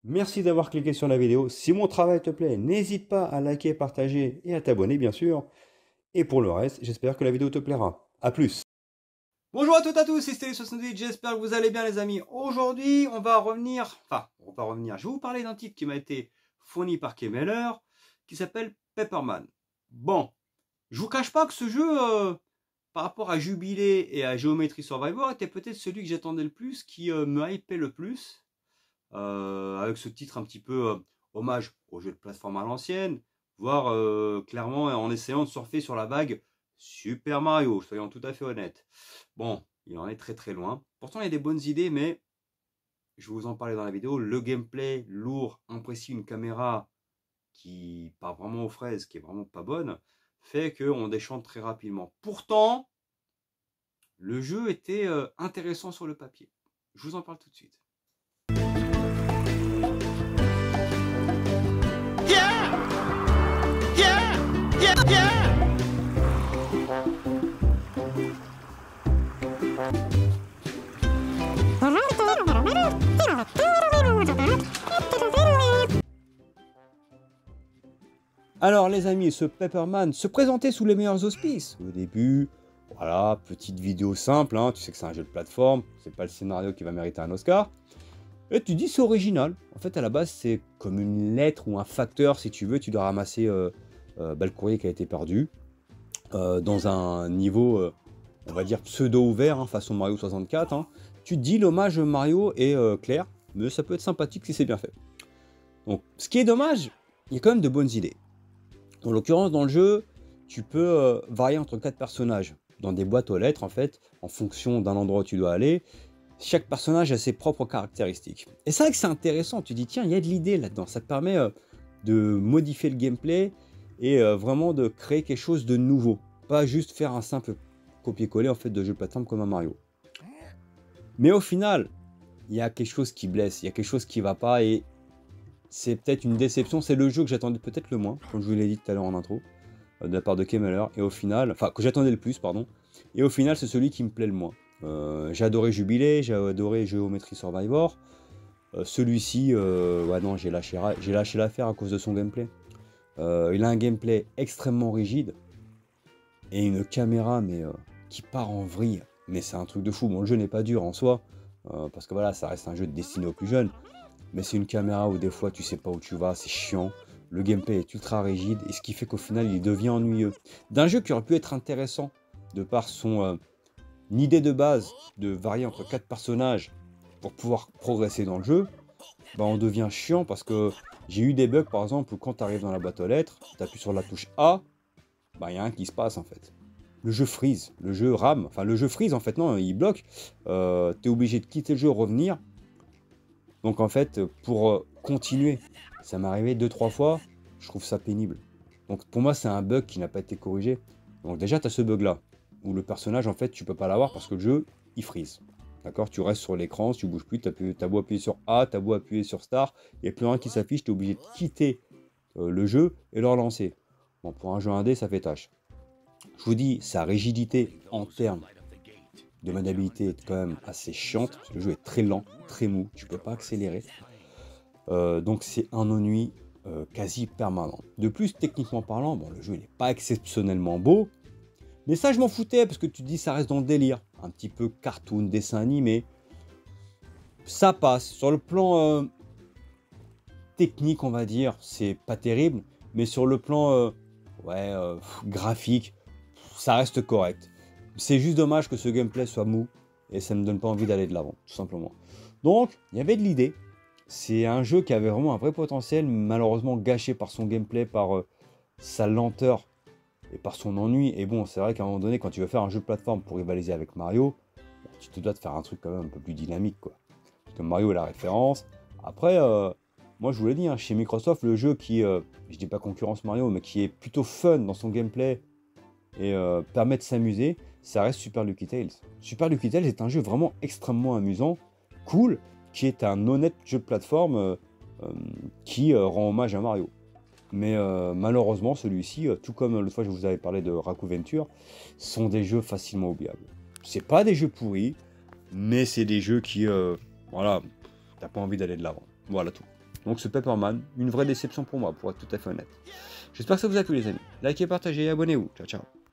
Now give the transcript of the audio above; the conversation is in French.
Merci d'avoir cliqué sur la vidéo. Si mon travail te plaît, n'hésite pas à liker, partager et à t'abonner bien sûr. Et pour le reste, j'espère que la vidéo te plaira. A plus. Bonjour à toutes et à tous, c'est Stélé68, j'espère que vous allez bien les amis. Aujourd'hui, on va revenir, je vais vous parler d'un titre qui m'a été fourni par Kemeller, qui s'appelle Pepperman. Bon, je vous cache pas que ce jeu, par rapport à Jubilé et à Geometry Survivor, était peut-être celui que j'attendais le plus, qui me hypait le plus. Avec ce titre un petit peu hommage au jeu de plateforme à l'ancienne, voire clairement en essayant de surfer sur la vague Super Mario, soyons tout à fait honnêtes. Bon, il en est très très loin. Pourtant, il y a des bonnes idées, mais je vais vous en parler dans la vidéo. Le gameplay lourd, imprécis, une caméra qui part vraiment aux fraises, qui est vraiment pas bonne, fait qu'on déchante très rapidement. Pourtant, le jeu était intéressant sur le papier. Je vous en parle tout de suite. Alors les amis, ce Pepperman se présentait sous les meilleurs auspices. Au début, voilà, petite vidéo simple, hein, tu sais que c'est un jeu de plateforme, c'est pas le scénario qui va mériter un Oscar. Et tu dis c'est original. En fait à la base c'est comme une lettre ou un facteur si tu veux, tu dois ramasser le courrier qui a été perdu dans un niveau, on va dire pseudo ouvert, hein, façon Mario 64. Hein. Tu te dis l'hommage Mario est clair, mais ça peut être sympathique si c'est bien fait. Donc ce qui est dommage, il y a quand même de bonnes idées. En l'occurrence, dans le jeu, tu peux varier entre 4 personnages dans des boîtes aux lettres, en fait, en fonction d'un endroit où tu dois aller. Chaque personnage a ses propres caractéristiques. Et c'est vrai que c'est intéressant, tu dis, tiens, il y a de l'idée là-dedans. Ça te permet de modifier le gameplay et vraiment de créer quelque chose de nouveau. Pas juste faire un simple copier-coller en fait, de jeu de plateforme comme un Mario. Mais au final, il y a quelque chose qui blesse, il y a quelque chose qui ne va pas et c'est peut-être une déception, c'est le jeu que j'attendais peut-être le moins, comme je vous l'ai dit tout à l'heure en intro, de la part de Kemeller, et au final, enfin que j'attendais le plus, pardon, et au final c'est celui qui me plaît le moins. J'ai adoré Jubilé, j'ai adoré Geometry Survivor, celui-ci, ouais non, j'ai lâché l'affaire à cause de son gameplay. Il a un gameplay extrêmement rigide, et une caméra mais qui part en vrille, mais c'est un truc de fou. Bon, le jeu n'est pas dur en soi, parce que voilà, ça reste un jeu destiné aux plus jeunes, mais c'est une caméra où des fois tu sais pas où tu vas, c'est chiant, le gameplay est ultra rigide, et ce qui fait qu'au final il devient ennuyeux. D'un jeu qui aurait pu être intéressant, de par son idée de base, de varier entre 4 personnages pour pouvoir progresser dans le jeu, bah on devient chiant parce que j'ai eu des bugs par exemple où quand tu arrives dans la boîte aux lettres, tu appuies sur la touche A, bah il y a rien qui se passe en fait. Le jeu freeze, le jeu rame, enfin le jeu freeze en fait, non, il bloque, tu es obligé de quitter le jeu, revenir. Donc en fait, pour continuer, ça m'est arrivé 2-3 fois, je trouve ça pénible. Donc pour moi, c'est un bug qui n'a pas été corrigé. Donc déjà, tu as ce bug-là, où le personnage, en fait, tu peux pas l'avoir parce que le jeu, il freeze. D'accord? Tu restes sur l'écran, si tu bouges plus, tu as beau appuyer sur A, tu as beau appuyer sur Star, il n'y a plus rien qui s'affiche, tu es obligé de quitter le jeu et le relancer. Bon, pour un jeu indé, ça fait tâche. Je vous dis, sa rigidité en termes de maniabilité est quand même assez chiante, parce que le jeu est très lent, très mou, tu peux pas accélérer. Donc c'est un ennui quasi permanent. De plus, techniquement parlant, bon, le jeu n'est pas exceptionnellement beau, mais ça je m'en foutais, parce que tu te dis ça reste dans le délire. Un petit peu cartoon, dessin animé. Ça passe. Sur le plan technique, on va dire, c'est pas terrible, mais sur le plan graphique, ça reste correct. C'est juste dommage que ce gameplay soit mou et ça me donne pas envie d'aller de l'avant, tout simplement. Donc, il y avait de l'idée. C'est un jeu qui avait vraiment un vrai potentiel, malheureusement gâché par son gameplay, par sa lenteur et par son ennui. Et bon, c'est vrai qu'à un moment donné, quand tu veux faire un jeu de plateforme pour rivaliser avec Mario, tu te dois de faire un truc quand même un peu plus dynamique, quoi. Parce que Mario est la référence. Après, moi je vous l'ai dit, hein, chez Microsoft, le jeu qui, je dis pas concurrence Mario, mais qui est plutôt fun dans son gameplay et permet de s'amuser, ça reste Super Lucky Tales. Super Lucky Tales est un jeu vraiment extrêmement amusant, cool, qui est un honnête jeu de plateforme qui rend hommage à Mario. Mais malheureusement, celui-ci, tout comme l'autre fois je vous avais parlé de Raku Venture, sont des jeux facilement oubliables. C'est pas des jeux pourris, mais c'est des jeux qui, voilà, t'as pas envie d'aller de l'avant. Voilà tout. Donc ce Pepperman, une vraie déception pour moi, pour être tout à fait honnête. J'espère que ça vous a plu les amis. Likez, partagez et abonnez-vous. Ciao ciao.